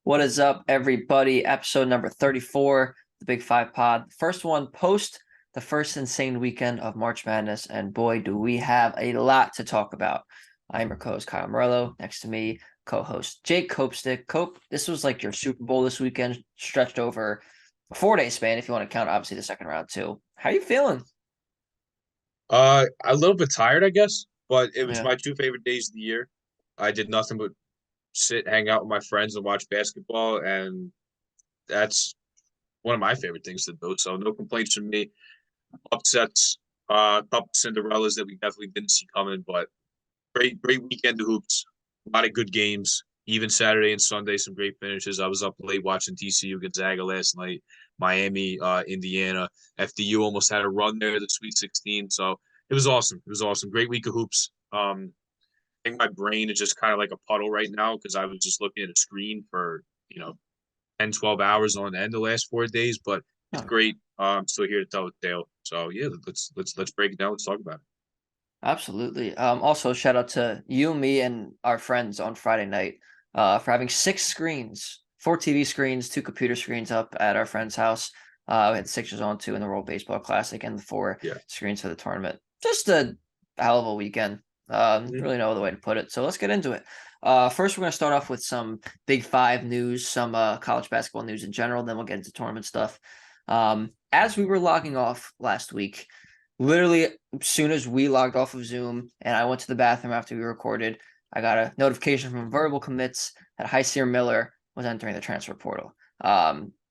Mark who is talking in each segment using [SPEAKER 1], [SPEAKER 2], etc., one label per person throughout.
[SPEAKER 1] What is up, everybody? Episode number 34, the Big Five Pod. First one post the first insane weekend of March Madness, and boy, do we have a lot to talk about. I'm your co-host, Kyle Morello. Next to me, co-host Jake Copestick. Cope, this was like your Super Bowl this weekend, stretched over a 4-day span, if you want to count, obviously, the second round, too. How you feeling?
[SPEAKER 2] A little bit tired, I guess, but it was
[SPEAKER 1] Yeah.
[SPEAKER 2] my two favorite days of the year. I did nothing but sit, hang out with my friends, and watch basketball, and that's one of my favorite things to do. So no complaints from me. Upsets, a couple Cinderellas that we definitely didn't see coming, but great weekend of hoops. A lot of good games. Even Saturday and Sunday, some great finishes. I was up late watching TCU Gonzaga last night. Miami, Indiana. FDU almost had a run there, the Sweet 16. So it was awesome. It was awesome. Great week of hoops. I think my brain is just kind of like a puddle right now because I was just looking at a screen for, 10, 12 hours on end the last 4 days, but it's
[SPEAKER 1] Oh,
[SPEAKER 2] great. I'm still here to tell the tale. So yeah, let's break it down. Let's talk about it.
[SPEAKER 1] absolutely. Also, shout out to you, me, and our friends on Friday night for having six screens, four TV screens, two computer screens up at our friend's house. We had the Sixers on two in the World Baseball Classic and the four
[SPEAKER 2] Yeah.
[SPEAKER 1] screens for the tournament. Just a hell of a weekend.
[SPEAKER 2] Mhm.
[SPEAKER 1] Really no other way to put it. So let's get into it. First, we're going to start off with some Big Five news, some college basketball news in general. Then we'll get into tournament stuff. As we were logging off last week, literally as soon as we logged off of Zoom and I went to the bathroom after we recorded, I got a notification from Verbal Commits that Heisir Miller was entering the transfer portal.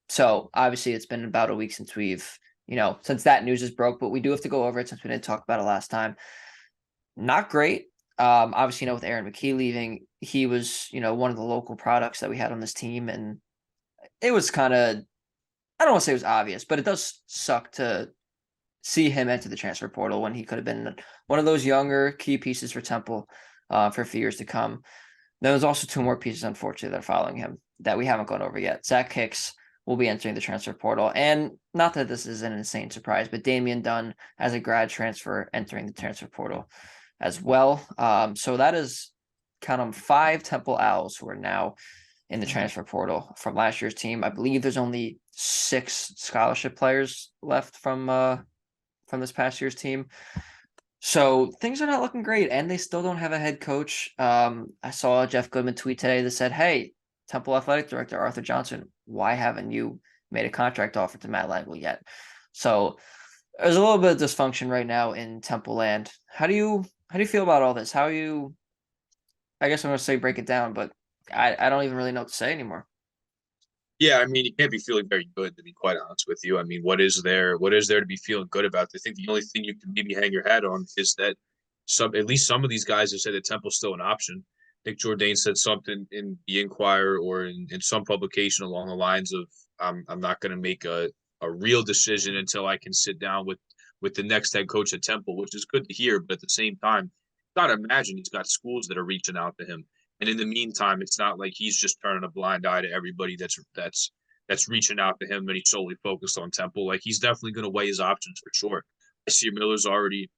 [SPEAKER 1] So obviously it's been about a week since since that news is broke, but we do have to go over it since we didn't talk about it last time. Not great. Obviously, with Aaron McKee leaving, he was, one of the local products that we had on this team, and it was kind of, I don't want to say it was obvious, but it does suck to see him enter the transfer portal when he could have been one of those younger key pieces for Temple for a few years to come. There's also two more pieces, unfortunately, that are following him that we haven't gone over yet. Zach Hicks will be entering the transfer portal. And not that this is an insane surprise, but Damian Dunn as a grad transfer entering the transfer portal as well. So that is count them five Temple Owls who are now in the transfer portal from last year's team. I believe there's only six scholarship players left from this past year's team. So things are not looking great, and they still don't have a head coach. I saw a Jeff Goodman tweet today that said, "Hey, Temple Athletic Director Arthur Johnson, why haven't you made a contract offer to Matt Langle yet?" So there's a little bit of dysfunction right now in Temple land. How do you feel about all this? How you? I guess I'm gonna say break it down, but I don't even really know what to say anymore.
[SPEAKER 2] Yeah, I mean, you can't be feeling very good to be quite honest with you. I mean, what is there to be feeling good about? I think the only thing you can maybe hang your hat on is that at least some of these guys have said that Temple's still an option. Nick Jourdain said something in the Inquirer or in some publication along the lines of I'm not going to make a real decision until I can sit down with the next head coach at Temple, which is good to hear, but at the same time, gotta imagine he's got schools that are reaching out to him. And in the meantime, it's not like he's just turning a blind eye to everybody that's reaching out to him and he's solely focused on Temple. Like he's definitely going to weigh his options for sure. I see Miller's already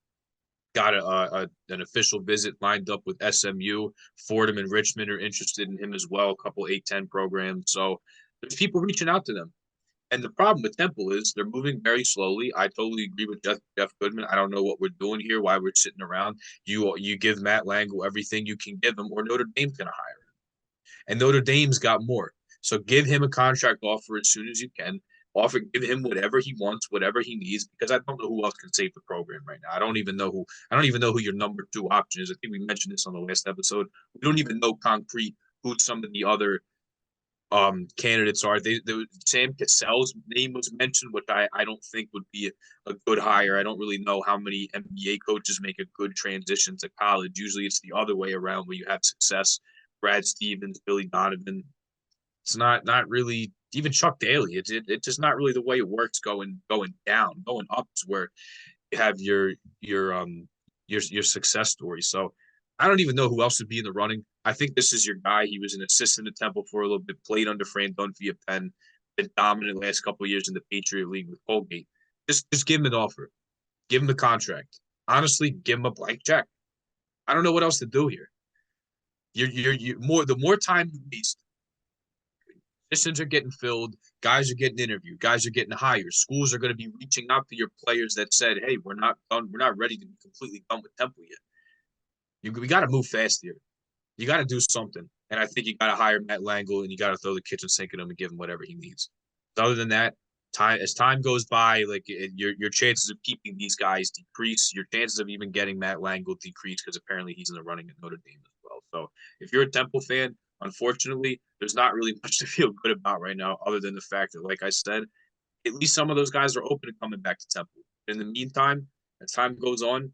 [SPEAKER 2] got an official visit lined up with SMU. Fordham and Richmond are interested in him as well. A couple 8-10 programs. So there's people reaching out to them. And the problem with Temple is they're moving very slowly. I totally agree with Jeff Goodman. I don't know what we're doing here, why we're sitting around. You give Matt Langle everything you can give him, or Notre Dame's going to hire him. And Notre Dame's got more. So give him a contract offer as soon as you can. Give him whatever he wants, whatever he needs, because I don't know who else can save the program right now. I don't even know who your number two option is. I think we mentioned this on the last episode. We don't even know concrete who some of the other candidates are. Sam Cassell's name was mentioned, which I don't think would be a good hire. I don't really know how many NBA coaches make a good transition to college. Usually it's the other way around where you have success. Brad Stevens, Billy Donovan. It's not really even Chuck Daly. It's just not really the way it works going down. Going up is where you have your success story. So I don't even know who else would be in the running. I think this is your guy. He was an assistant at Temple for a little bit, played under Fran Dunphy at Penn, been dominant last couple of years in the Patriot League with Colgate. Just give him an offer. Give him the contract. Honestly, give him a blank check. I don't know what else to do here. You're more the more time you waste, positions are getting filled, guys are getting interviewed, guys are getting hired. Schools are going to be reaching out to your players that said, "Hey, we're not done. We're not ready to be completely done with Temple yet. We got to move fast here. You got to do something." And I think you got to hire Matt Langle and you got to throw the kitchen sink at him and give him whatever he needs. But other than that, time goes by, like your chances of keeping these guys decrease. Your chances of even getting Matt Langle decrease because apparently he's in the running at Notre Dame as well. So if you're a Temple fan, unfortunately, there's not really much to feel good about right now, other than the fact that, like I said, at least some of those guys are open to coming back to Temple. In the meantime, as time goes on,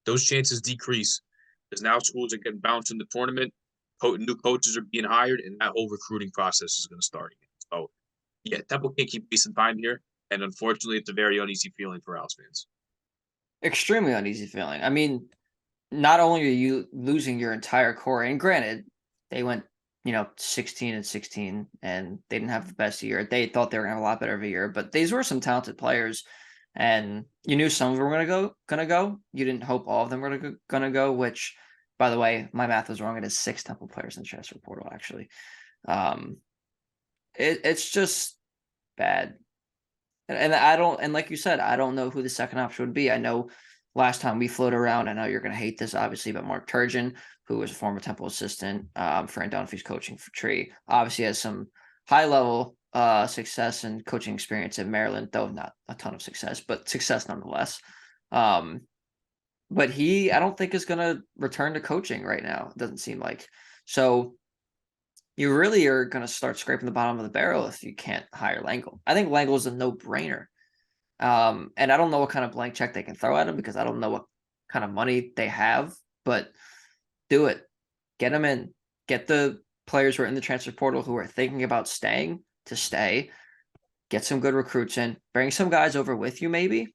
[SPEAKER 2] those chances decrease because now schools are getting bounced in the tournament. New coaches are being hired, and that whole recruiting process is going to start again. So, yeah, Temple can't keep wasting time here, and unfortunately, it's a very uneasy feeling for Owls fans.
[SPEAKER 1] Extremely uneasy feeling. I mean, not only are you losing your entire core, and granted, they went 16-16, and they didn't have the best year. They thought they were gonna have a lot better of a year, but these were some talented players, and you knew some of them were gonna go. You didn't hope all of them were gonna go. Which, by the way, my math was wrong. It is 6 Temple players in the transfer portal actually. Um, it's just bad. And I don't, and like you said, I don't know who the second option would be. I know last time we floated around, I know you're going to hate this, obviously, but Mark Turgeon, who was a former Temple assistant, Fran Dunphy's coaching for Tree, obviously has some high level success and coaching experience in Maryland, though not a ton of success, but success nonetheless. But I don't think is going to return to coaching right now. It doesn't seem like. So you really are going to start scraping the bottom of the barrel if you can't hire Langle. I think Langle is a no-brainer. And I don't know what kind of blank check they can throw at him because I don't know what kind of money they have, but do it. Get them in. Get the players who are in the transfer portal who are thinking about staying to stay. Get some good recruits in. Bring some guys over with you maybe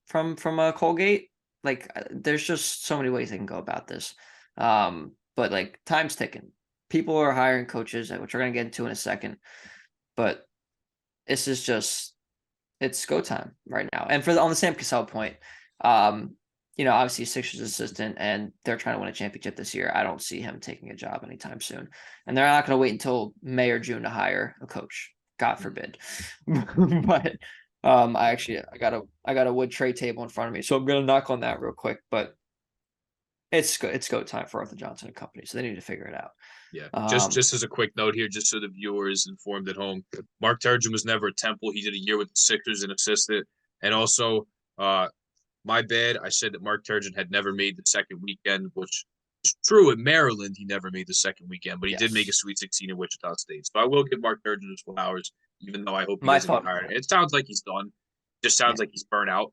[SPEAKER 1] from Colgate. Like there's just so many ways they can go about this. But like time's ticking. People are hiring coaches, which we're going to get into in a second. But this is just, it's go time right now. And on the Sam Cassell point, obviously Sixers assistant and they're trying to win a championship this year. I don't see him taking a job anytime soon. And they're not going to wait until May or June to hire a coach. God forbid. But I got a wood tray table in front of me. So I'm going to knock on that real quick. But it's go time for Arthur Johnson and company. So they need to figure it out.
[SPEAKER 2] Yeah, just as a quick note here, just so the viewers informed at home, Mark Turgeon was never a Temple. He did a year with the Sixers and assistant. And also, my bad, I said that Mark Turgeon had never made the second weekend, which is true. In Maryland, he never made the second weekend, but he did make a Sweet 16 at Wichita State. So I will give Mark Turgeon his flowers, even though I hope he doesn't get hired. It sounds like he's done. Just sounds like he's burnt out.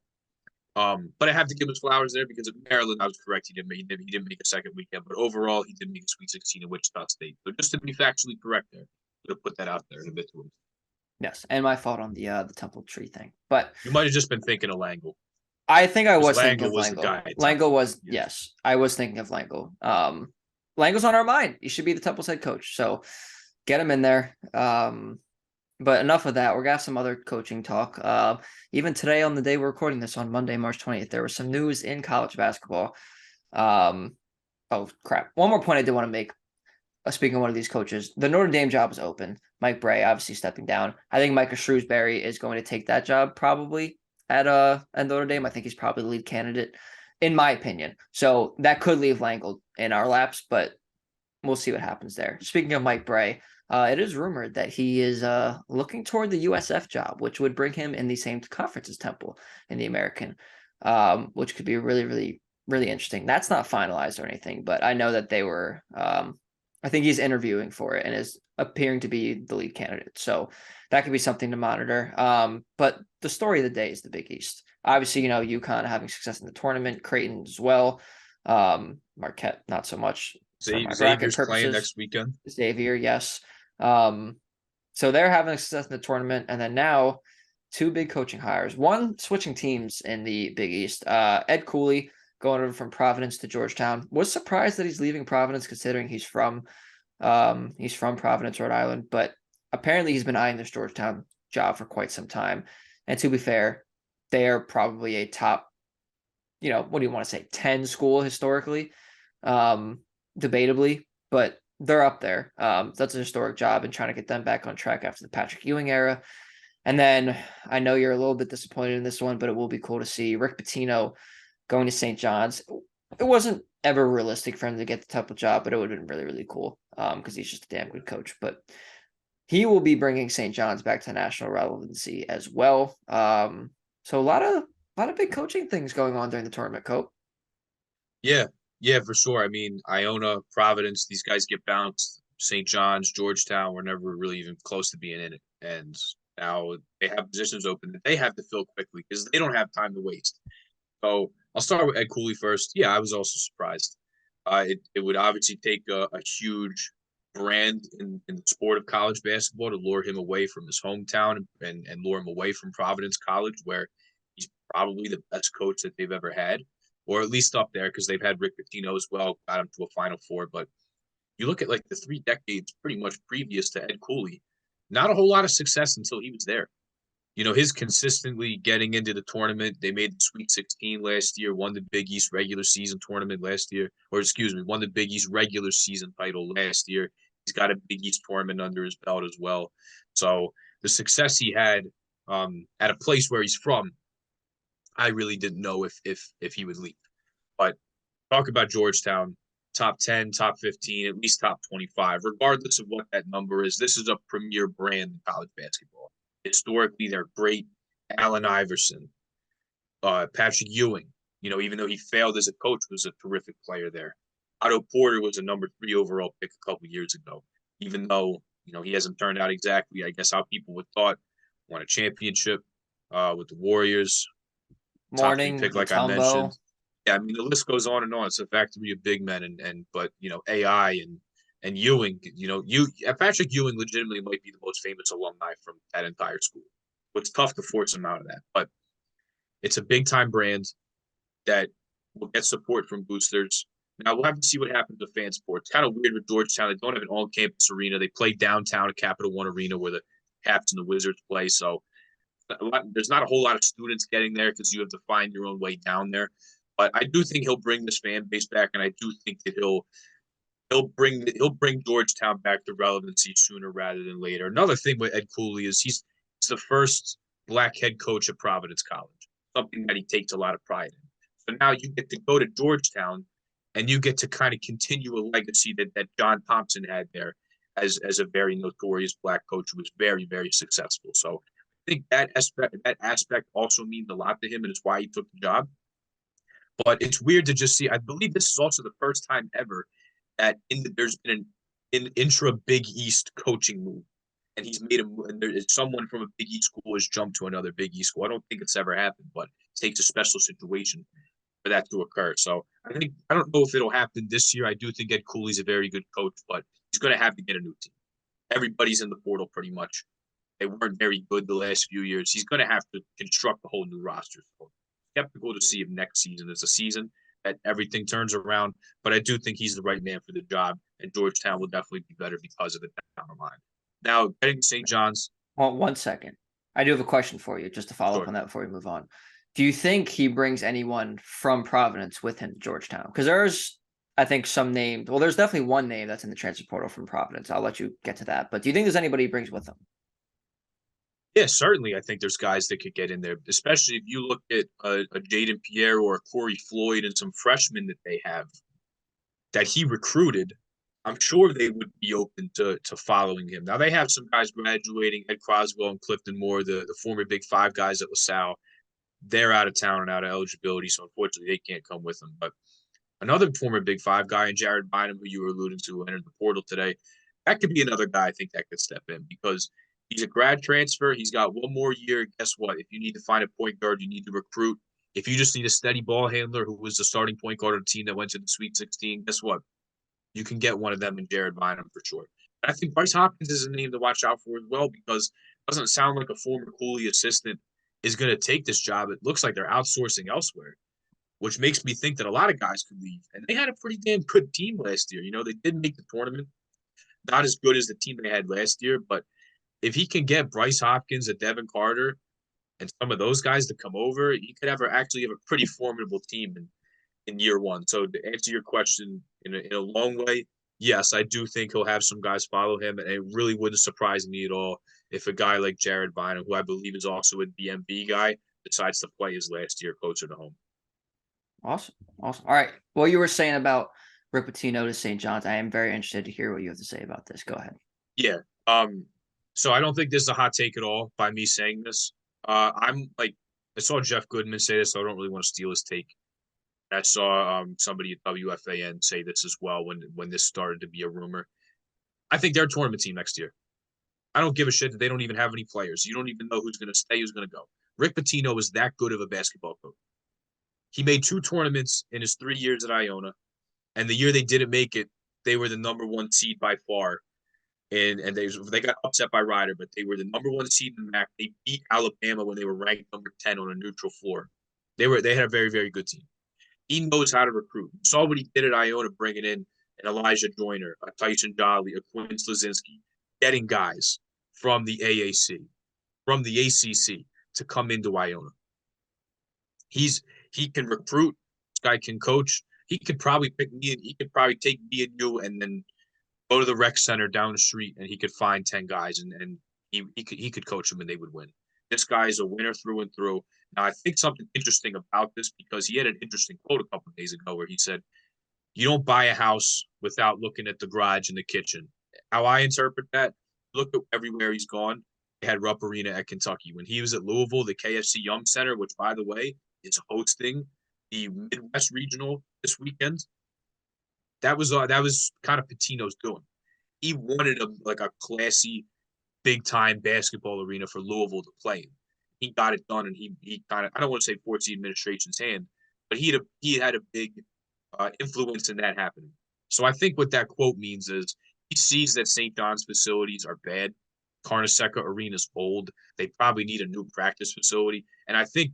[SPEAKER 2] But I have to give him his flowers there because at Maryland, I was correct. He didn't make a second weekend, but overall, he did make a Sweet 16 at Wichita State. So just to be factually correct there, to put that out there in a bit to him.
[SPEAKER 1] Yes, and my fault on the Temple Tree thing, but
[SPEAKER 2] you might have just been thinking of Langle.
[SPEAKER 1] I think I was thinking of
[SPEAKER 2] Langle.
[SPEAKER 1] Langle was yes, I was thinking of Langle. Langle's on our mind. He should be the Temple's head coach. So get him in there. But enough of that. We're gonna have some other coaching talk. Even today, on the day we're recording this on Monday, March 20th, there was some news in college basketball. Oh crap! One more point I did want to make. Speaking of one of these coaches, the Notre Dame job is open. Mike Bray obviously stepping down. I think Micah Shrewsbury is going to take that job probably at Notre Dame. I think he's probably the lead candidate, in my opinion. So that could leave Langle in our laps, but we'll see what happens there. Speaking of Mike Bray, it is rumored that he is looking toward the USF job, which would bring him in the same conference as Temple in the American, which could be really, really, really interesting. That's not finalized or anything, but I know that they were. I think he's interviewing for it and is appearing to be the lead candidate. So that could be something to monitor. But the story of the day is the Big East. Obviously, UConn having success in the tournament, Creighton as well. Marquette, not so much.
[SPEAKER 2] Xavier's playing next weekend.
[SPEAKER 1] Xavier, yes. So they're having success in the tournament. And then now 2 big coaching hires. One switching teams in the Big East. Ed Cooley going over from Providence to Georgetown. Was surprised that he's leaving Providence considering he's from Providence, Rhode Island, but apparently he's been eyeing this Georgetown job for quite some time. And to be fair, they are probably a top, what do you want to say, 10 school historically, debatably, but they're up there. That's a historic job and trying to get them back on track after the Patrick Ewing era. And then I know you're a little bit disappointed in this one, but it will be cool to see Rick Pitino going to St. John's. It wasn't ever realistic for him to get the type of job, but it would have been really, really cool because he's just a damn good coach. But he will be bringing St. John's back to national relevancy as well. So a lot of big coaching things going on during the tournament, Cope.
[SPEAKER 2] Yeah, yeah, for sure. I mean, Iona, Providence, these guys get bounced. St. John's, Georgetown were never really even close to being in it. And now they have positions open that they have to fill quickly because they don't have time to waste. So I'll start with Ed Cooley first. Yeah, I was also surprised. It would obviously take a huge brand in the sport of college basketball to lure him away from his hometown and lure him away from Providence College, where he's probably the best coach that they've ever had, or at least up there because they've had Rick Pitino as well, got him to a Final Four. But you look at like the 3 decades pretty much previous to Ed Cooley, not a whole lot of success until he was there. His consistently getting into the tournament. They made the Sweet 16 last year, won the Big East regular season tournament last year, or excuse me, won the Big East regular season title last year. He's got a Big East tournament under his belt as well. So the success he had at a place where he's from, I really didn't know if he would leave. But talk about Georgetown, top 10, top 15, at least top 25, regardless of what that number is. This is a premier brand in college basketball. Historically, they're great. Allen Iverson, Patrick Ewing, even though he failed as a coach, was a terrific player there. Otto Porter was a number 3 overall pick a couple years ago, even though, he hasn't turned out exactly, I guess, how people would thought. Won a championship with the Warriors, top 3
[SPEAKER 1] Morning,
[SPEAKER 2] pick, like I mentioned.
[SPEAKER 1] Mutombo.
[SPEAKER 2] Yeah, I mean, the list goes on and on. It's a factory of big men, but AI and Ewing, Patrick Ewing legitimately might be the most famous alumni from that entire school. It's tough to force him out of that, but it's a big time brand that will get support from boosters. Now we'll have to see what happens with fan support. It's kind of weird with Georgetown. They don't have an on-campus arena. They play downtown at Capital One Arena where the Caps and the Wizards play. So there's not a whole lot of students getting there because you have to find your own way down there. But I do think he'll bring this fan base back, and I do think that he'll bring Georgetown back to relevancy sooner rather than later. Another thing with Ed Cooley is he's the first black head coach at Providence College, something that he takes a lot of pride in. So now you get to go to Georgetown, and you get to kind of continue a legacy that John Thompson had there as a very notorious black coach who was very, very successful. So I think that aspect also means a lot to him, and it's why he took the job. But it's weird to just see. I believe this is also the first time ever that there's been an intra Big East coaching move, and he's made a move, and there is someone from a Big East school has jumped to another Big East school. I don't think it's ever happened, but it takes a special situation for that to occur. So I don't know if it'll happen this year. I do think Ed Cooley's a very good coach, but he's going to have to get a new team. Everybody's in the portal pretty much. They weren't very good the last few years. He's going to have to construct a whole new roster. So skeptical to see if next season is a season that everything turns around, but I do think he's the right man for the job, and Georgetown will definitely be better because of it down the line. Now, getting to St. John's.
[SPEAKER 1] Well, 1 second. I do have a question for you, just to follow up on that before we move on. Do you think he brings anyone from Providence with him to Georgetown? Because there's, I think, some name. Well, there's definitely one name that's in the transfer portal from Providence. I'll let you get to that. But do you think there's anybody he brings with him?
[SPEAKER 2] Yeah, certainly. I think there's guys that could get in there, especially if you look at a Jaden Pierre or a Corey Floyd and some freshmen that they have that he recruited. I'm sure they would be open to following him. Now they have some guys graduating, Ed Croswell and Clifton Moore, the former Big Five guys at LaSalle. They're out of town and out of eligibility, so unfortunately they can't come with them. But another former Big Five guy, and Jared Bynum, who you were alluding to, entered the portal today. That could be another guy I think that could step in because he's a grad transfer. He's got one more year. Guess what? If you need to find a point guard, you need to recruit. If you just need a steady ball handler who was the starting point guard of the team that went to the Sweet 16, guess what? You can get one of them in Jared Bynum for sure. And I think Bryce Hopkins is a name to watch out for as well because it doesn't sound like a former Cooley assistant is going to take this job. It looks like they're outsourcing elsewhere, which makes me think that a lot of guys could leave. And they had a pretty damn good team last year. They did make the tournament. Not as good as the team they had last year, but if he can get Bryce Hopkins and Devin Carter and some of those guys to come over, he could actually have a pretty formidable team in year one. So to answer your question in a long way, yes, I do think he'll have some guys follow him, and it really wouldn't surprise me at all if a guy like Jared Bynum, who I believe is also a DMV guy, decides to play his last year closer to home.
[SPEAKER 1] Awesome. Awesome. All right. What you were saying about Rick Pitino to St. John's, I am very interested to hear what you have to say about this. Go ahead.
[SPEAKER 2] Yeah. So I don't think this is a hot take at all by me saying this. I'm like, I saw Jeff Goodman say this, so I don't really want to steal his take. I saw somebody at WFAN say this as well when this started to be a rumor. I think they're a tournament team next year. I don't give a shit that they don't even have any players. You don't even know who's going to stay, who's going to go. Rick Pitino is that good of a basketball coach. He made 2 tournaments in his 3 years at Iona, and the year they didn't make it, they were the number 1 seed by far. And they got upset by Ryder, but they were the number 1 seed in the MAC. They beat Alabama when they were ranked number 10 on a neutral floor. They had a very, very good team. He knows how to recruit. You saw what he did at Iona, bringing in an Elijah Joyner, a Tyson Jolly, a Quinn Slazinski, getting guys from the AAC, from the ACC to come into Iona. He can recruit. This guy can coach. He could probably pick me. He could probably take me and you, and then go to the rec center down the street, and he could find 10 guys, and he could coach them, and they would win. This guy is a winner through and through. Now, I think something interesting about this, because he had an interesting quote a couple of days ago where he said, "You don't buy a house without looking at the garage and the kitchen." How I interpret that, look at everywhere he's gone. They had Rupp Arena at Kentucky. When he was at Louisville, the KFC Yum Center, which, by the way, is hosting the Midwest Regional this weekend. That was kind of Pitino's doing. He wanted a classy, big time basketball arena for Louisville to play in. He got it done, and he kind of, I don't want to say forced the administration's hand, but he had a big influence in that happening. So I think what that quote means is he sees that St. John's facilities are bad. Carnesecca Arena's old. They probably need a new practice facility. And I think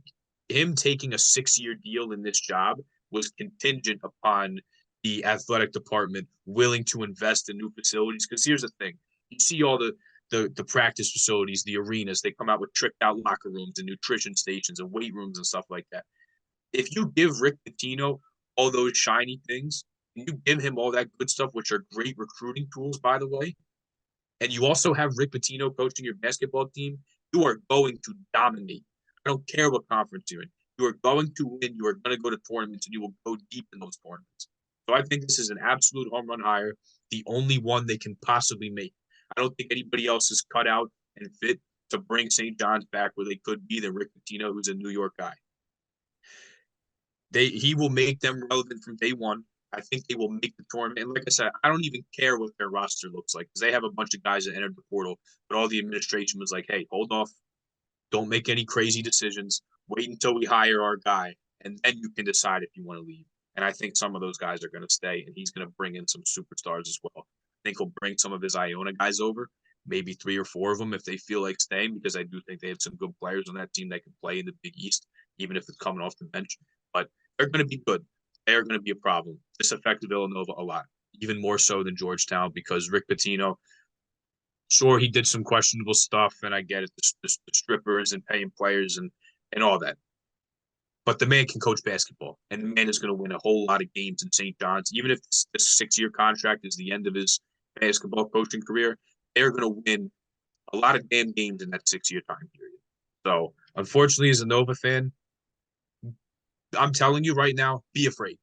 [SPEAKER 2] him taking a 6-year deal in this job was contingent upon the athletic department willing to invest in new facilities. Because here's the thing. You see all the practice facilities, the arenas, they come out with tricked out locker rooms and nutrition stations and weight rooms and stuff like that. If you give Rick Pitino all those shiny things, and you give him all that good stuff, which are great recruiting tools, by the way, and you also have Rick Pitino coaching your basketball team, you are going to dominate. I don't care what conference you're in. You are going to win. You are going to go to tournaments, and you will go deep in those tournaments. So I think this is an absolute home run hire, the only one they can possibly make. I don't think anybody else is cut out and fit to bring St. John's back where they could be than Rick Pitino, who's a New York guy. He will make them relevant from day one. I think they will make the tournament. And like I said, I don't even care what their roster looks like, because they have a bunch of guys that entered the portal, but all the administration was like, "Hey, hold off. Don't make any crazy decisions. Wait until we hire our guy, and then you can decide if you want to leave." And I think some of those guys are going to stay, and he's going to bring in some superstars as well. I think he'll bring some of his Iona guys over, maybe 3 or 4 of them if they feel like staying, because I do think they have some good players on that team that can play in the Big East, even if it's coming off the bench. But they're going to be good. They're going to be a problem. This affected Villanova a lot, even more so than Georgetown, because Rick Pitino, sure, he did some questionable stuff, and I get it, the strippers and paying players and all that. But the man can coach basketball, and the man is going to win a whole lot of games in St. John's. Even if this 6-year contract is the end of his basketball coaching career, they're going to win a lot of damn games in that 6-year time period. So, unfortunately, as a Nova fan, I'm telling you right now, be afraid.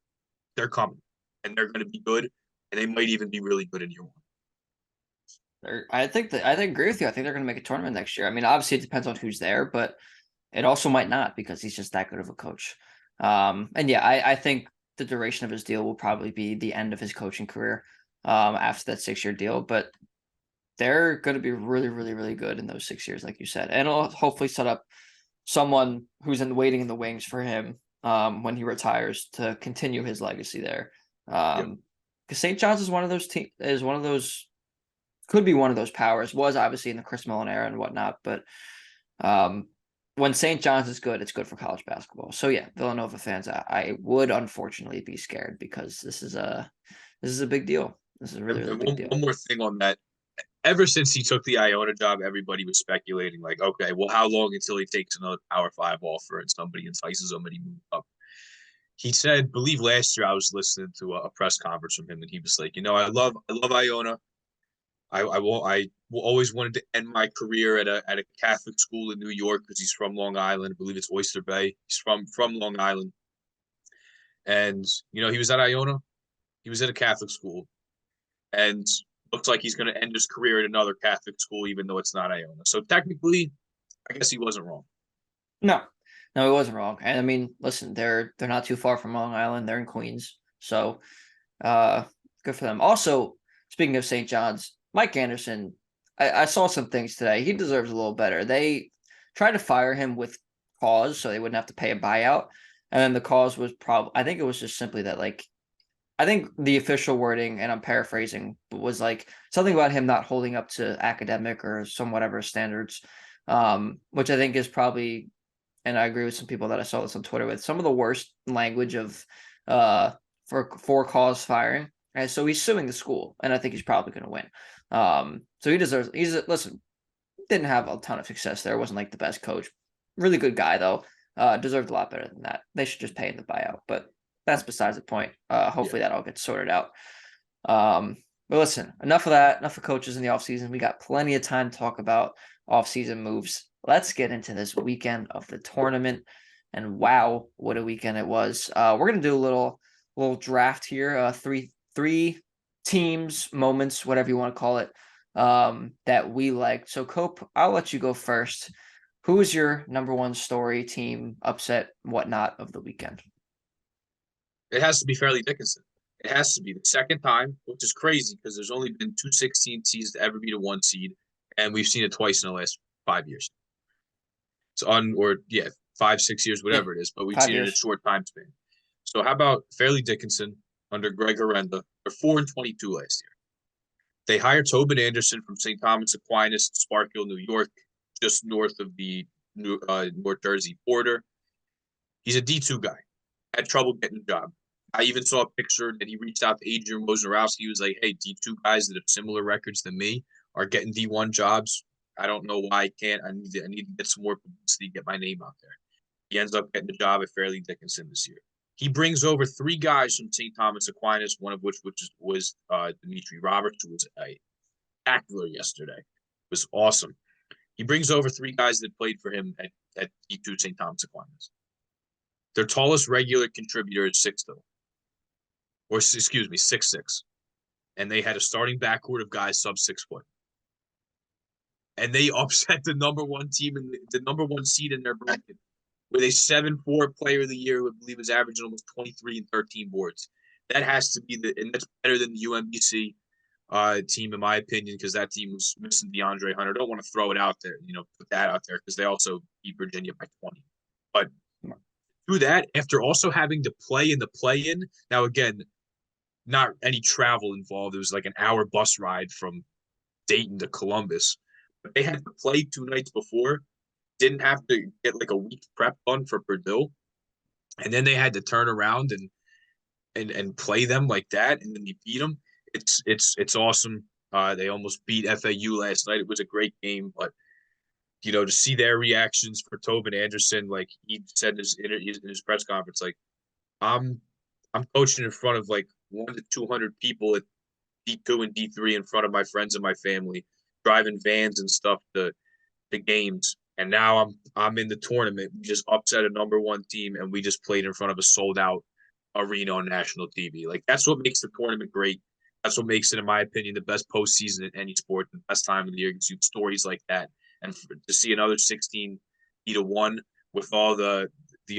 [SPEAKER 2] They're coming, and they're going to be good, and they might even be really good in year one.
[SPEAKER 1] I think I agree with you. I think they're going to make a tournament next year. I mean, obviously, it depends on who's there, but it also might not, because he's just that good of a coach. And yeah, I think the duration of his deal will probably be the end of his coaching career after that 6-year deal. But they're going to be really, really, really good in those 6 years, like you said. And it'll hopefully set up someone who's waiting in the wings for him when he retires to continue his legacy there. Because St. John's is one of those could be one of those powers. Was obviously in the Chris Millen era and whatnot, but when St. John's is good, it's good for college basketball. So yeah, Villanova fans, I would unfortunately be scared, because this is a big deal. This is a really, really big deal.
[SPEAKER 2] One more thing on that. Ever since he took the Iona job, everybody was speculating, like, okay, well, how long until he takes another Power 5 offer and somebody entices him and he moves up? he said, believe last year I was listening to a press conference from him, and he was like, I love Iona. I always wanted to end my career at a Catholic school in New York because he's from Long Island. I believe it's Oyster Bay. He's from Long Island, and he was at Iona. He was at a Catholic school, and looks like he's going to end his career at another Catholic school, even though it's not Iona. So technically, I guess he wasn't wrong.
[SPEAKER 1] No, no, it wasn't wrong. And I mean, listen, they're not too far from Long Island. They're in Queens, so uh, good for them. Also, speaking of St. John's, Mike Anderson, I saw some things today. He deserves a little better. They tried to fire him with cause, so they wouldn't have to pay a buyout. And then the cause was I think it was just simply that, like, I think the official wording, and I'm paraphrasing, was like something about him not holding up to academic or some whatever standards, which I think is probably, and I agree with some people that I saw this on Twitter with, some of the worst language of for cause firing. And so he's suing the school, and I think he's probably going to win. So he deserves. Listen, didn't have a ton of success there. Wasn't like the best coach. Really good guy though. Deserved a lot better than that. They should just pay him the buyout, but that's besides the point. Hopefully that all gets sorted out. But listen, enough of that. Enough of coaches in the offseason. We got plenty of time to talk about offseason moves. Let's get into this weekend of the tournament. And wow, what a weekend it was. We're gonna do a little draft here. Three teams, moments, whatever you want to call it, that we liked. So Cope, I'll let you go first. Who is your number one story, team, upset, whatnot of the weekend?
[SPEAKER 2] It has to be Fairleigh Dickinson. It has to be the second time, which is crazy because there's only been 2 16 seeds to ever beat a 1 seed, and we've seen it twice in the last 5 years. It's 5, 6 years, whatever it is, but we've seen it in a short time span. So how about Fairleigh Dickinson under Greg Arenda? They're 4-22 last year. They hired Tobin Anderson from St. Thomas Aquinas, Sparkill, New York, just north of the North Jersey border. He's a D2 guy. Had trouble getting a job. I even saw a picture that he reached out to Adrian Wojnarowski. He was like, hey, D2 guys that have similar records than me are getting D1 jobs. I don't know why I can't. I need to get some more publicity, get my name out there. He ends up getting a job at Fairleigh Dickinson this year. He brings over 3 guys from St. Thomas Aquinas, one of which was Dimitri Roberts, who was spectacular yesterday. It was awesome. He brings over 3 guys that played for him at D2 St. Thomas Aquinas. Their tallest regular contributor is 6'2", or excuse me, 6'6", and they had a starting backcourt of guys sub 6 foot, and they upset the number one team in the number one seed in their bracket with a 7-4 player of the year who I believe is averaging almost 23 and 13 boards. That has to be and that's better than the UMBC team in my opinion, because that team was missing DeAndre Hunter. Don't want to throw it out there, put that out there because they also beat Virginia by 20, but. Through that, after also having to play in the play-in, now again, not any travel involved. It was like an hour bus ride from Dayton to Columbus. But they had to play 2 nights before, didn't have to get like a week prep done for Purdue, and then they had to turn around and play them like that, and then you beat them. It's awesome. They almost beat FAU last night. It was a great game, but to see their reactions for Tobin Anderson, like he said in his press conference, like I'm coaching in front of like 100 to 200 people at D2 and D3 in front of my friends and my family, driving vans and stuff to the games. And now I'm in the tournament. We just upset a number one team, and we just played in front of a sold out arena on national TV. Like that's what makes the tournament great. That's what makes it, in my opinion, the best postseason in any sport, the best time of the year. Gives you stories like that. And to see another 16 beat a 1 with all the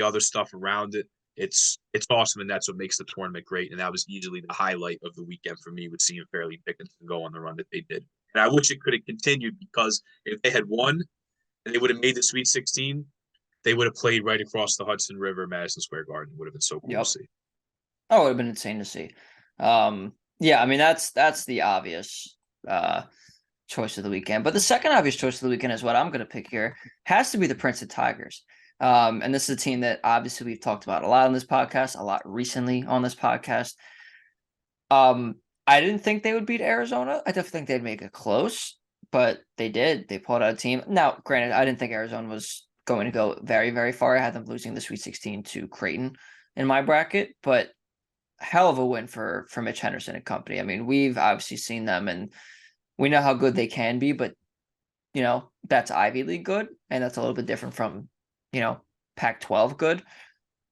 [SPEAKER 2] other stuff around it, it's awesome, and that's what makes the tournament great. And that was easily the highlight of the weekend for me, with seeing Fairleigh Dickinson go on the run that they did. And I wish it could have continued, because if they had won and they would have made the Sweet 16, they would have played right across the Hudson River, Madison Square Garden. It would have been so cool to see.
[SPEAKER 1] Oh, it would have been insane to see. Yeah, I mean that's the obvious choice of the weekend. But the second obvious choice of the weekend is what I'm going to pick here. Has to be the Princeton Tigers. And this is a team that obviously we've talked about a lot on this podcast, a lot recently on this podcast. I didn't think they would beat Arizona. I definitely think they'd make it close, but they did. They pulled out a team. Now, granted, I didn't think Arizona was going to go very, very far. I had them losing the Sweet 16 to Creighton. in my bracket, but hell of a win for Mitch Henderson and company. I mean, we've obviously seen them and we know how good they can be, but that's Ivy League good, and that's a little bit different from, Pac-12 good,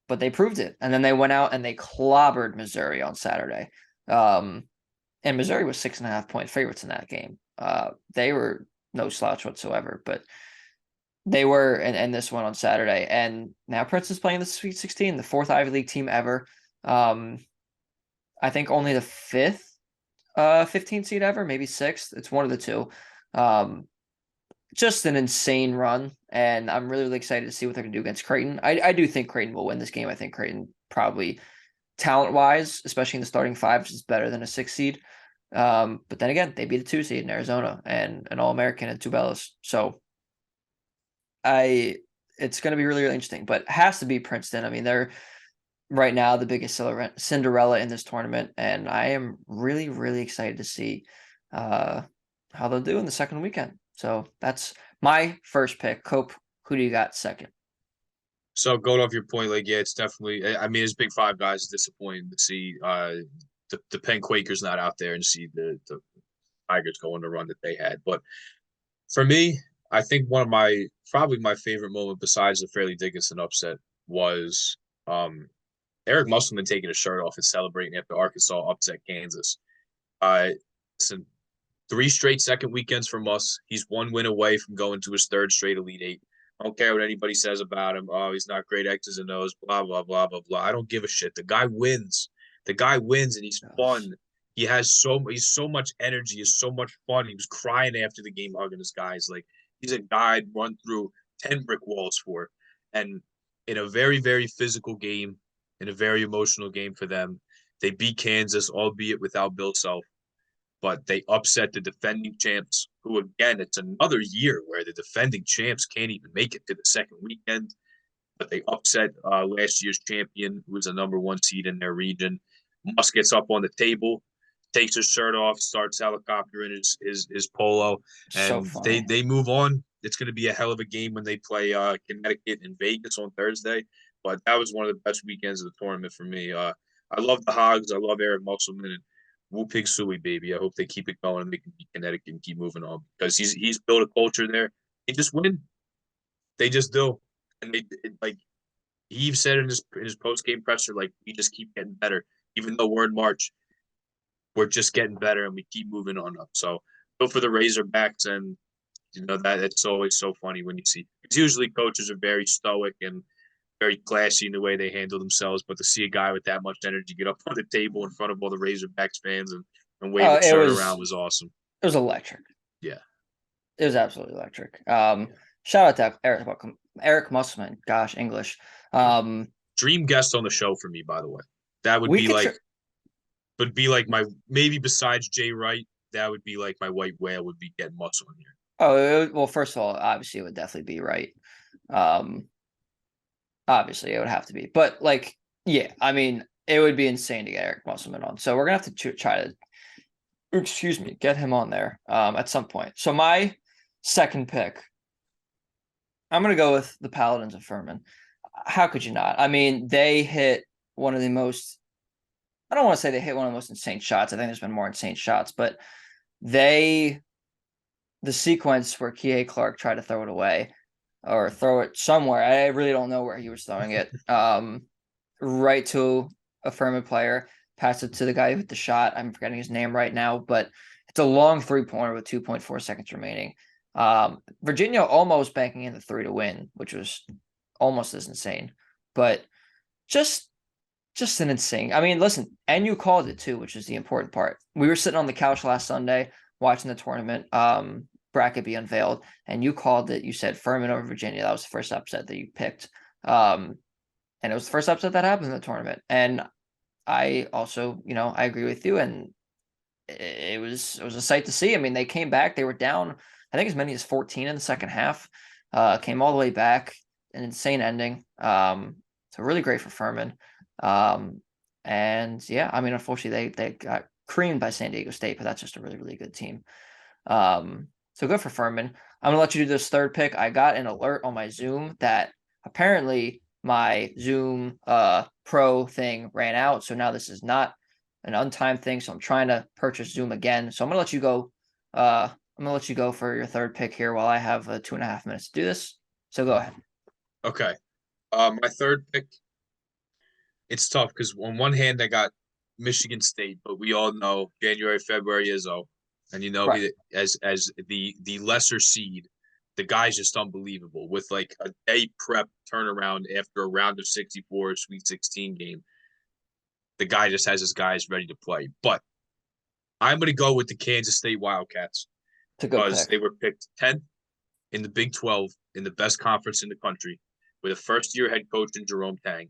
[SPEAKER 1] but they proved it. And then they went out and they clobbered Missouri on Saturday. And Missouri was 6.5-point favorites in that game. They were no slouch whatsoever, but they were in this one on Saturday. And now Princeton's playing the Sweet 16, the fourth Ivy League team ever. I think only the fifth 15 seed ever, maybe sixth. It's one of the two. Just an insane run, and I'm really, really excited to see what they're going to do against Creighton. I do think Creighton will win this game. I think Creighton probably talent-wise, especially in the starting five, is better than a 6 seed. But then again, they beat a 2 seed in Arizona and an All-American and Tubelis. So it's going to be really, really interesting, but it has to be Princeton. I mean, they're right now the biggest Cinderella in this tournament, and I am really, really excited to see how they'll do in the second weekend. So that's my first pick. Cope, who do you got second?
[SPEAKER 2] So going off your point, like, yeah, it's definitely, I mean, as Big Five guys, it's disappointing to see the Penn Quakers not out there and see the Tigers go on the run that they had. But for me, I think one of probably my favorite moment besides the Fairleigh Dickinson upset was Eric Musselman taking his shirt off and celebrating after Arkansas upset Kansas. Listen, 3 straight second weekends from us. He's 1 win away from going to his 3rd straight Elite Eight. I don't care what anybody says about him. Oh, he's not great X's and O's, blah, blah, blah, blah, blah. I don't give a shit. The guy wins. The guy wins, and he's fun. He's so much energy. He's so much fun. He was crying after the game, hugging his guys. Like, he's a guy I'd run through 10 brick walls for. And in a very, very physical game, in a very emotional game for them, they beat Kansas, albeit without Bill Self. But they upset the defending champs, who, again, it's another year where the defending champs can't even make it to the second weekend. But they upset last year's champion, who was a number 1 seed in their region. Musk gets up on the table, takes his shirt off, starts helicoptering his polo, and
[SPEAKER 1] So
[SPEAKER 2] they move on. It's going to be a hell of a game when they play Connecticut and Vegas on Thursday. But that was one of the best weekends of the tournament for me. I love the Hogs. I love Eric Musselman. And Woo Pig Suey, baby. I hope they keep it going and they can beat Connecticut and keep moving on, because he's built a culture there. They just win. They just do. And like he said in his post game presser, like, we just keep getting better. Even though we're in March, we're just getting better and we keep moving on up. So go for the Razorbacks, and that's always so funny when you see, because usually coaches are very stoic and very classy in the way they handle themselves, but to see a guy with that much energy get up on the table in front of all the Razorbacks fans and wave his shirt around was awesome.
[SPEAKER 1] It was electric.
[SPEAKER 2] Yeah.
[SPEAKER 1] It was absolutely electric. Shout out to Eric Musselman. Gosh, English.
[SPEAKER 2] Dream guest on the show for me, by the way. That would be like my, maybe besides Jay Wright, that would be like my white whale would be getting Musselman here.
[SPEAKER 1] Oh, well, first of all, obviously it would definitely be Wright. Obviously it would have to be, but like, yeah, I mean, it would be insane to get Eric Musselman on. So we're gonna have to try to, get him on there at some point. So my second pick, I'm gonna go with the Paladins of Furman. How could you not? I mean, they hit one of the most, I don't want to say they hit one of the most insane shots. I think there's been more insane shots, but the sequence where Kihei Clark tried to throw it away or throw it somewhere, I really don't know where he was throwing it, right to a Furman player, pass it to the guy with the shot. I'm forgetting his name right now, but it's a long 3-pointer with 2.4 seconds remaining. Virginia almost banking in the 3 to win, which was almost as insane, but just an insane. I mean, listen, and you called it too, which is the important part. We were sitting on the couch last Sunday watching the tournament bracket be unveiled, and you called it. You said Furman over Virginia. That was the first upset that you picked. And it was the first upset that happened in the tournament. And I also, I agree with you. And it was a sight to see. I mean, they came back. They were down, I think, as many as 14 in the second half. Came all the way back. An insane ending. So really great for Furman. And yeah, I mean, unfortunately, they got creamed by San Diego State, but that's just a really, really good team. So good for Furman. I'm gonna let you do this third pick. I got an alert on my Zoom that apparently my Zoom Pro thing ran out. So now this is not an untimed thing. So I'm trying to purchase Zoom again. So I'm gonna let you go. I'm gonna let you go for your third pick here while I have 2.5 minutes to do this. So go ahead.
[SPEAKER 2] Okay. My third pick, it's tough because on one hand I got Michigan State, but we all know January, February Izzo, and
[SPEAKER 1] Right.
[SPEAKER 2] he as the lesser seed, the guy's just unbelievable with like a day prep turnaround after a round of 64 Sweet 16 game. The guy just has his guys ready to play. But I'm going to go with the Kansas State Wildcats
[SPEAKER 1] It's a good
[SPEAKER 2] because
[SPEAKER 1] pick.
[SPEAKER 2] they were picked 10th in the Big 12 in the best conference in the country with a first-year head coach in Jerome Tang.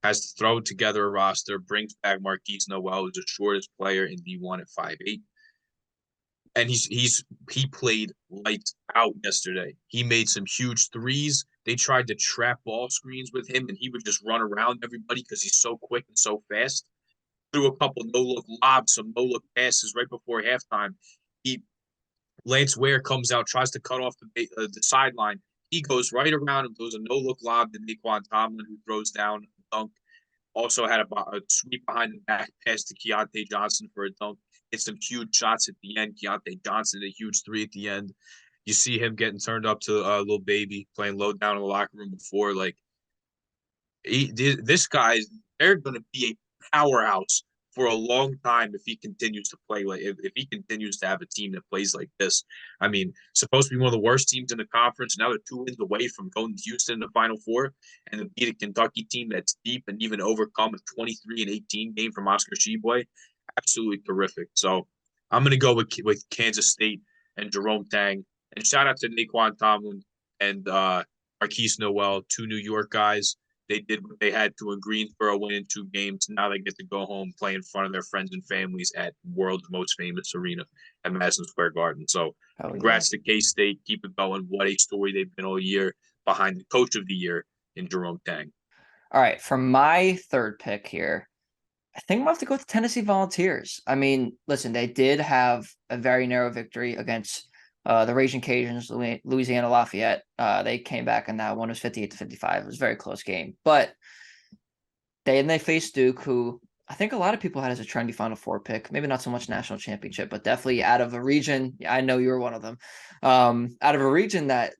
[SPEAKER 2] Has to throw together a roster, brings back Marquise Noel, who's the shortest player in D1 at 5'8". And he played lights out yesterday. He made some huge threes. They tried to trap ball screens with him, and he would just run around everybody because he's so quick and so fast. Threw a couple no-look lobs, some no-look passes right before halftime. He Lance Ware comes out, tries to cut off the sideline. He goes right around and throws a no-look lob to Naquan Tomlin, who throws down a dunk. Also had a sweep behind the back pass to Keontae Johnson for a dunk. Hit some huge shots at the end. Keontae Johnson, a huge three at the end. You see him getting turned up to a little baby, playing low down in the locker room before. Like, this guy, they're going to be a powerhouse for a long time if he continues to play like if he continues to have a team that plays like this. I mean, supposed to be one of the worst teams in the conference. Now they're 2 wins away from going to Houston in the Final Four and to beat a Kentucky team that's deep and even overcome a 23-18 game from Oscar Tshiebwe. Absolutely terrific. So I'm going to go with Kansas State and Jerome Tang. And shout out to Naquan Tomlin and Marquise Noel, two New York guys. They did what they had to in Greensboro, win in 2 games. Now they get to go home, play in front of their friends and families at world's most famous arena at Madison Square Garden. So
[SPEAKER 1] Oh yeah.
[SPEAKER 2] congrats to K-State. Keep it going. What a story they've been all year behind the coach of the year in Jerome Tang.
[SPEAKER 1] All right. For my third pick here, I think I'm gonna have to go with the Tennessee Volunteers. I mean, listen, they did have a very narrow victory against the Raging Cajuns, Louisiana Lafayette. They came back and that one was 58-55. It was a very close game, but they faced Duke, who I think a lot of people had as a trendy Final Four pick. Maybe not so much national championship, but definitely out of a region. I know you were one of them. Out of a region that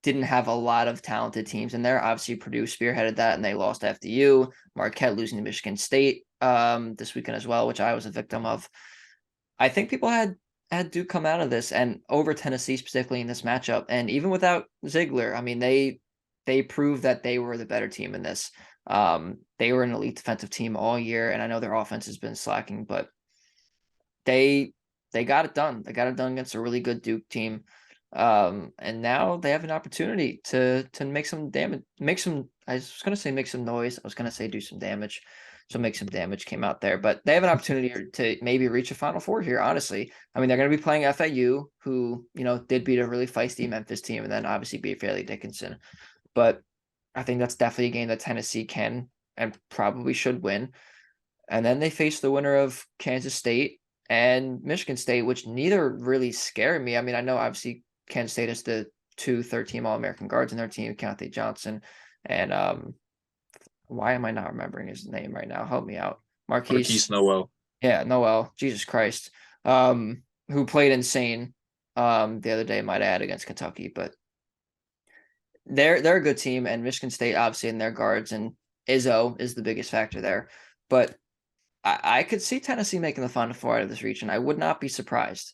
[SPEAKER 1] didn't have a lot of talented teams in there. Obviously, Purdue spearheaded that, and they lost to FDU. Marquette losing to Michigan State this weekend as well, which I was a victim of. I think people had Duke come out of this and over Tennessee specifically in this matchup, and even without Ziegler, I mean they proved that they were the better team in this. They were an elite defensive team all year, and I know their offense has been slacking, but they they got it done. They got it done against a really good Duke team. And now they have an opportunity to make some damage, make some. I was gonna say make some noise. I was gonna say do some damage. So make some damage came out there, but they have an opportunity to maybe reach a Final Four here. Honestly, I mean they're going to be playing FAU, who did beat a really feisty Memphis team, and then obviously beat Fairleigh Dickinson. But I think that's definitely a game that Tennessee can and probably should win. And then they face the winner of Kansas State and Michigan State, which neither really scare me. I mean, I know obviously Kansas State is the two third-team All-American guards in their team, Keontae Johnson, and why am I not remembering his name right now? Help me out.
[SPEAKER 2] Marquise
[SPEAKER 1] Marquise.
[SPEAKER 2] Noel.
[SPEAKER 1] Yeah, Noel. Jesus Christ. Who played insane the other day, might add, against Kentucky, but they're a good team, and Michigan State obviously in their guards, and Izzo is the biggest factor there. But I could see Tennessee making the Final Four out of this region. I would not be surprised,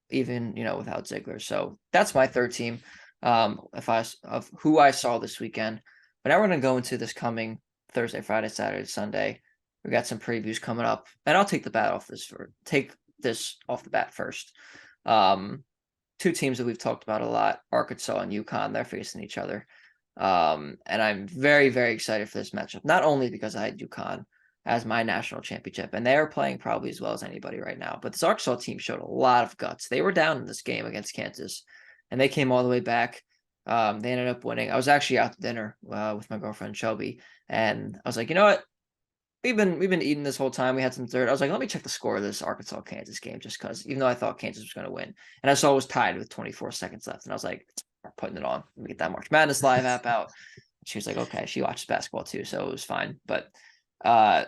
[SPEAKER 1] even without Ziegler. So that's my third team. Of who I saw this weekend. But now we're gonna go into this coming Thursday, Friday, Saturday, Sunday. We got some previews coming up, and I'll take this off the bat first. Two teams that we've talked about a lot, Arkansas and UConn. They're facing each other. And I'm very, very excited for this matchup, not only because I had UConn as my national championship, and they are playing probably as well as anybody right now. But this Arkansas team showed a lot of guts. They were down in this game against Kansas, and they came all the way back. They ended up winning. I was actually out to dinner with my girlfriend Shelby, and I was like, you know what? We've been eating this whole time. We had some dessert. I was like, let me check the score of this Arkansas Kansas game, just because, even though I thought Kansas was going to win, and I saw it was tied with 24 seconds left, and I was like, we're putting it on. Let me get that March Madness live app out. She was like, okay, she watches basketball too, so it was fine. But uh,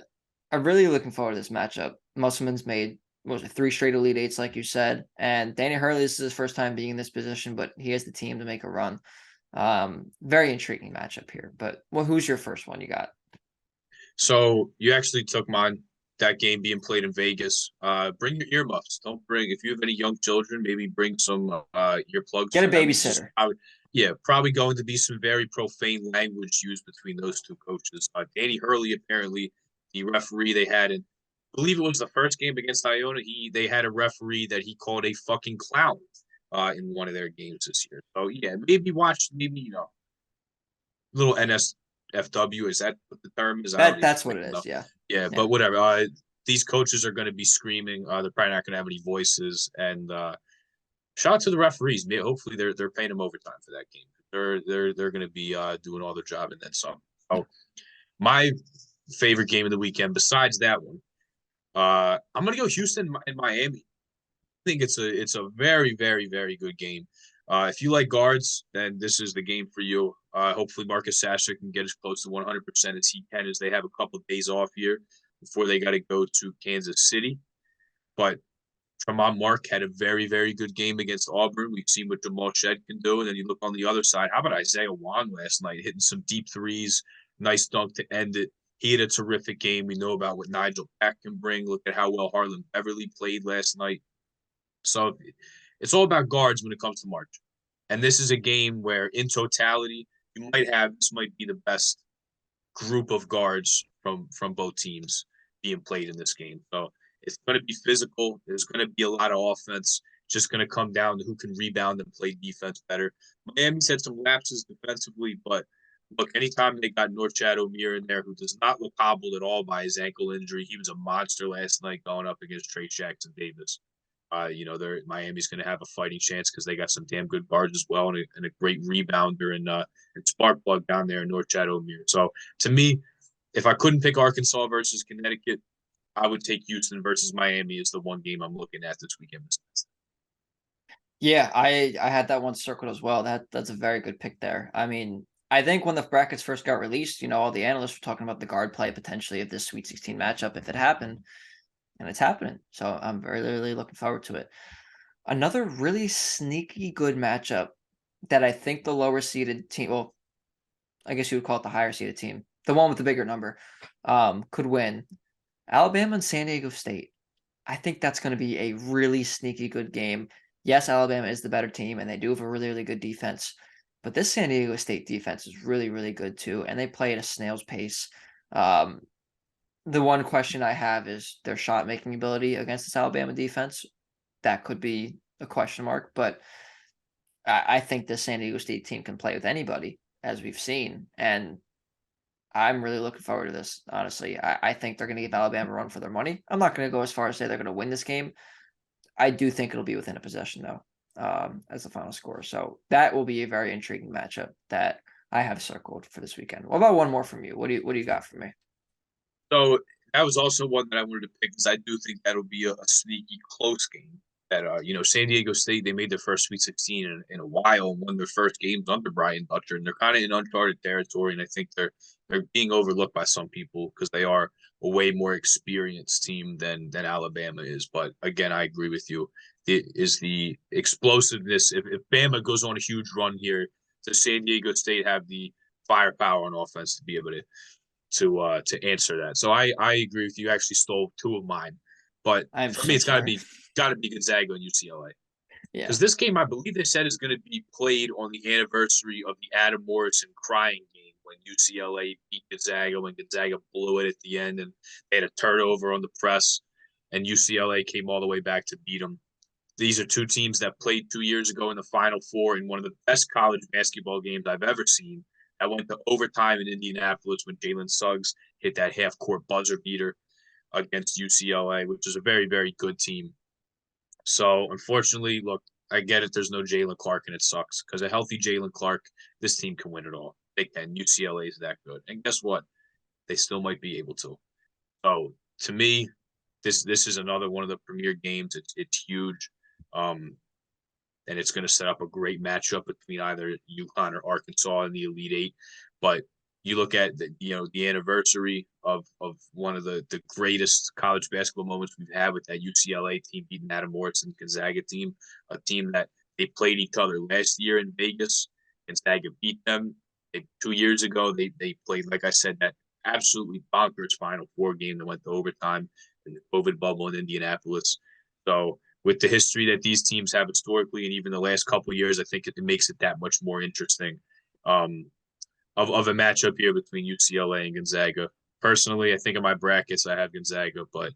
[SPEAKER 1] I'm really looking forward to this matchup. Musselman's made what was it, 3 straight Elite Eights, like you said, and Danny Hurley, this is his first time being in this position, but he has the team to make a run. Very intriguing matchup here. But well, who's your first one you got?
[SPEAKER 2] So you actually took mine. That game being played in Vegas. Bring your earmuffs. Don't bring if you have any young children. Maybe bring some earplugs
[SPEAKER 1] Get a
[SPEAKER 2] for them. It's just
[SPEAKER 1] babysitter.
[SPEAKER 2] yeah, probably going to be some very profane language used between those two coaches. Danny Hurley apparently the referee they had in, I believe it was the first game against Iona. They had a referee that he called a fucking clown in one of their games this year. So yeah, maybe watch maybe little NSFW. Is that what the term is? I don't even
[SPEAKER 1] That's what it
[SPEAKER 2] freaking know.
[SPEAKER 1] is. Yeah.
[SPEAKER 2] Yeah,
[SPEAKER 1] Yeah.
[SPEAKER 2] but whatever. These coaches are going to be screaming. They're probably not going to have any voices. And shout out to the referees. Hopefully, they're paying them overtime for that game. They're going to be doing all their job and then some. So my favorite game of the weekend, besides that one, I'm going to go Houston and Miami. I think it's a very very very good game. If you like guards, then this is the game for you. Hopefully, Marcus Sasser can get as close to 100% as he can, as they have a couple of days off here before they got to go to Kansas City. But Tremont Mark had a very, very good game against Auburn. We've seen what Jamal Shed can do. And then you look on the other side. How about Isaiah Wong last night, hitting some deep threes, nice dunk to end it. He had a terrific game. We know about what Nigel Pack can bring. Look at how well Harlan Beverly played last night. So it's all about guards when it comes to March. And this is a game where, in totality, this might be the best group of guards from both teams being played in this game. So it's going to be physical. There's going to be a lot of offense. Just going to come down to who can rebound and play defense better. Miami's had some lapses defensively, but look, anytime they got North Chad O'Meara in there, who does not look hobbled at all by his ankle injury, he was a monster last night going up against Trey Jackson Davis. Miami's going to have a fighting chance because they got some damn good guards as well, and a great rebounder and spark plug down there in North Chad O'Meara. So to me, if I couldn't pick Arkansas versus Connecticut, I would take Houston versus Miami as the one game I'm looking at this weekend.
[SPEAKER 1] Yeah, I had that one circled as well. That's a very good pick there. I mean, I think when the brackets first got released, all the analysts were talking about the guard play potentially of this Sweet 16 matchup if it happened, and it's happening. So I'm very really looking forward to it. Another really sneaky good matchup that I think the lower seeded team, well, I guess you would call it the higher seeded team, the one with the bigger number, could win. Alabama and San Diego State. I think that's going to be a really sneaky good game. Yes, Alabama is the better team, and they do have a really, really good defense. But this San Diego State defense is really, really good too, and they play at a snail's pace. Um, the one question I have is their shot making ability against this Alabama defense. That could be a question mark, but I think the San Diego State team can play with anybody, as we've seen. And I'm really looking forward to this, honestly. I think they're going to give Alabama a run for their money. I'm not going to go as far as say they're going to win this game. I do think it'll be within a possession, though, as the final score. So that will be a very intriguing matchup that I have circled for this weekend. What about one more from you? What do you got for me?
[SPEAKER 2] So that was also one that I wanted to pick because I do think that'll be a sneaky close game. That San Diego State, they made their first Sweet 16 in a while and won their first games under Brian Butcher, and they're kind of in uncharted territory. And I think they're being overlooked by some people because they are a way more experienced team than Alabama is. But again, I agree with you. It is the explosiveness. If Bama goes on a huge run here, does San Diego State have the firepower on offense to be able to answer that? So I agree with you. You actually stole two of mine, but
[SPEAKER 1] I'm
[SPEAKER 2] for me,
[SPEAKER 1] so
[SPEAKER 2] it's got to
[SPEAKER 1] sorry.
[SPEAKER 2] be Gonzaga and UCLA.
[SPEAKER 1] Yeah.
[SPEAKER 2] Because this game, I believe they said, is going to be played on the anniversary of the Adam Morrison crying game when UCLA beat Gonzaga, when Gonzaga blew it at the end, and they had a turnover on the press, and UCLA came all the way back to beat them. These are two teams that played 2 years ago in the Final Four in one of the best college basketball games I've ever seen. I went to overtime in Indianapolis when Jalen Suggs hit that half-court buzzer beater against UCLA, which is a very, very good team. So unfortunately, look, I get it. There's no Jalen Clark, and it sucks because a healthy Jalen Clark, this team can win it all. They can. UCLA is that good, and guess what? They still might be able to. So to me, this is another one of the premier games. It's huge, and it's going to set up a great matchup between either UConn or Arkansas in the Elite Eight. But you look at the anniversary of one of the greatest college basketball moments we've had with that UCLA team beating Adam Morrison Gonzaga team, a team that they played each other last year in Vegas. Gonzaga beat them. 2 years ago, they played, like I said, that absolutely bonkers Final Four game that went to overtime in the COVID bubble in Indianapolis. So with the history that these teams have historically, and even the last couple of years, I think it makes it that much more interesting. Of a matchup here between UCLA and Gonzaga. Personally, I think in my brackets I have Gonzaga, but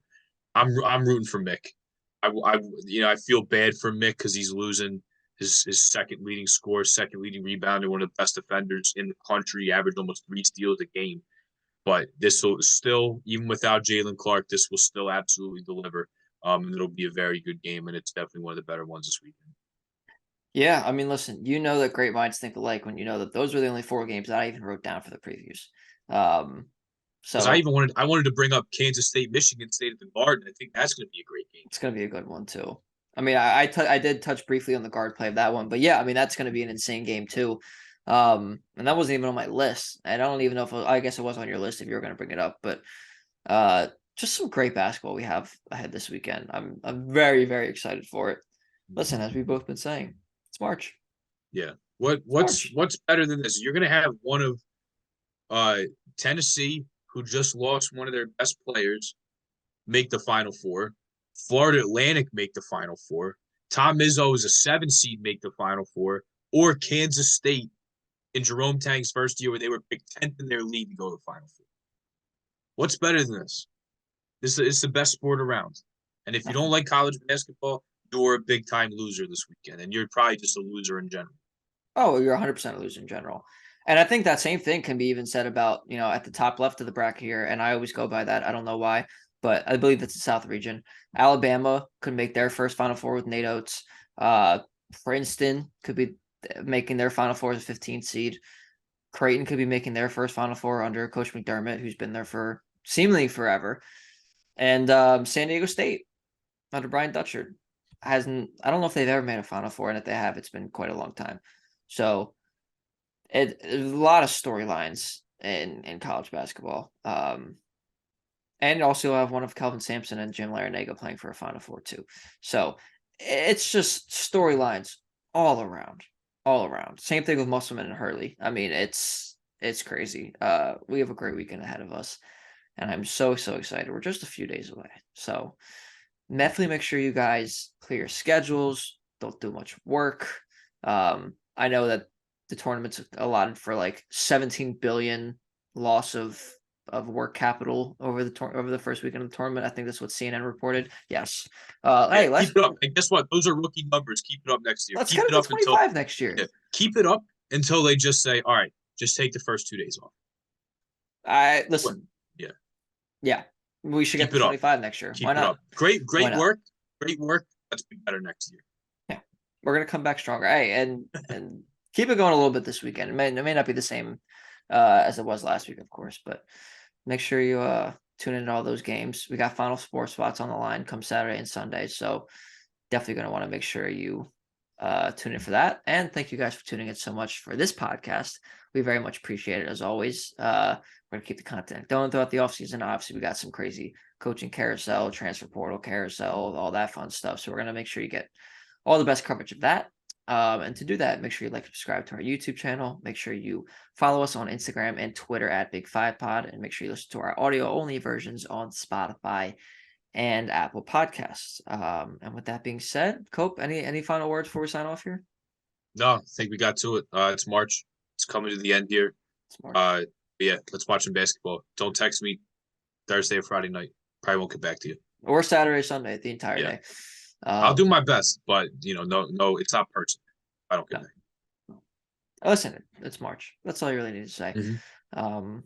[SPEAKER 2] I'm rooting for Mick. I feel bad for Mick because he's losing his second leading scorer, second leading rebounder, one of the best defenders in the country, averaged almost 3 steals a game. But this will still, even without Jalen Clark, this will still absolutely deliver. And it'll be a very good game, and it's definitely one of the better ones this weekend.
[SPEAKER 1] Yeah, I mean, listen, you know that great minds think alike when you know that those were the only 4 games that I even wrote down for the previews.
[SPEAKER 2] Because I wanted to bring up Kansas State, Michigan State at the Garden. I think that's going to be a great game.
[SPEAKER 1] It's going to be a good one too. I mean, I did touch briefly on the guard play of that one, but yeah, I mean that's going to be an insane game too. And that wasn't even on my list. And I don't even know if I guess it was on your list if you were going to bring it up, but just some great basketball we have ahead this weekend. I'm very, very excited for it. Listen, as we've both been saying, it's March.
[SPEAKER 2] Yeah. What's better than this? You're going to have one of Tennessee, who just lost one of their best players, make the Final Four. Florida Atlantic make the Final Four. Tom Izzo is a 7 seed, make the Final Four. Or Kansas State in Jerome Tang's first year, where they were picked 10th in their league to go to the Final Four. What's better than this? It's the best sport around. And if you don't like college basketball, you're a big time loser this weekend, and you're probably just a loser in general.
[SPEAKER 1] Oh, you're 100% a loser in general. And I think that same thing can be even said about, at the top left of the bracket here. And I always go by that. I don't know why, but I believe it's the South region. Alabama could make their first Final Four with Nate Oates. Princeton could be making their Final Four as a 15th seed. Creighton could be making their first Final Four under Coach McDermott, who's been there for seemingly forever. And San Diego State under Brian Dutchard I don't know if they've ever made a Final Four, and if they have, it's been quite a long time. So there's a lot of storylines in college basketball. And also have one of Kelvin Sampson and Jim Larinaga playing for a Final Four too. So it's just storylines all around. Same thing with Musselman and Hurley. I mean, it's crazy. We have a great weekend ahead of us, and I'm so excited. We're just a few days away. So definitely make sure you guys clear your schedules. Don't do much work. I know that the tournament's allotted for like 17 billion loss of work capital over the first weekend of the tournament. I think that's what CNN reported. Yes. Hey, let's
[SPEAKER 2] keep it up. And guess what? Those are rookie numbers. Keep it up next year.
[SPEAKER 1] Let's
[SPEAKER 2] keep
[SPEAKER 1] get
[SPEAKER 2] it up
[SPEAKER 1] 25
[SPEAKER 2] until
[SPEAKER 1] next year.
[SPEAKER 2] Yeah, keep it up until they just say, "All right, just take the first 2 days off."
[SPEAKER 1] Listen.
[SPEAKER 2] Yeah.
[SPEAKER 1] Yeah. We should get to 25 next year. Why not?
[SPEAKER 2] Great work. Great work. Let's be better next year.
[SPEAKER 1] Yeah. We're gonna come back stronger. Hey, and keep it going a little bit this weekend. It may not be the same as it was last week, of course, but make sure you tune in to all those games. We got Final Four spots on the line come Saturday and Sunday, so definitely going to want to make sure you tune in for that. And thank you guys for tuning in so much for this podcast. We very much appreciate it, as always. We're going to keep the content going throughout the offseason. Obviously, we got some crazy coaching carousel, transfer portal carousel, all that fun stuff. So we're going to make sure you get all the best coverage of that. And to do that, make sure you like, subscribe to our YouTube channel. Make sure you follow us on Instagram and Twitter at Big5Pod, and make sure you listen to our audio only versions on Spotify and Apple Podcasts. And with that being said, Cope, any final words before we sign off here?
[SPEAKER 2] No, I think we got to it. It's March. It's coming to the end here. It's March. Yeah, let's watch some basketball. Don't text me Thursday or Friday night. Probably won't get back to you.
[SPEAKER 1] Or Saturday, Sunday, the entire day.
[SPEAKER 2] I'll do my best, but no, it's not personal. I don't get back.
[SPEAKER 1] Listen, it's March. That's all you really need to say.
[SPEAKER 2] Mm-hmm.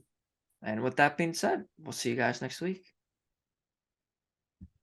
[SPEAKER 1] And with that being said, we'll see you guys next week.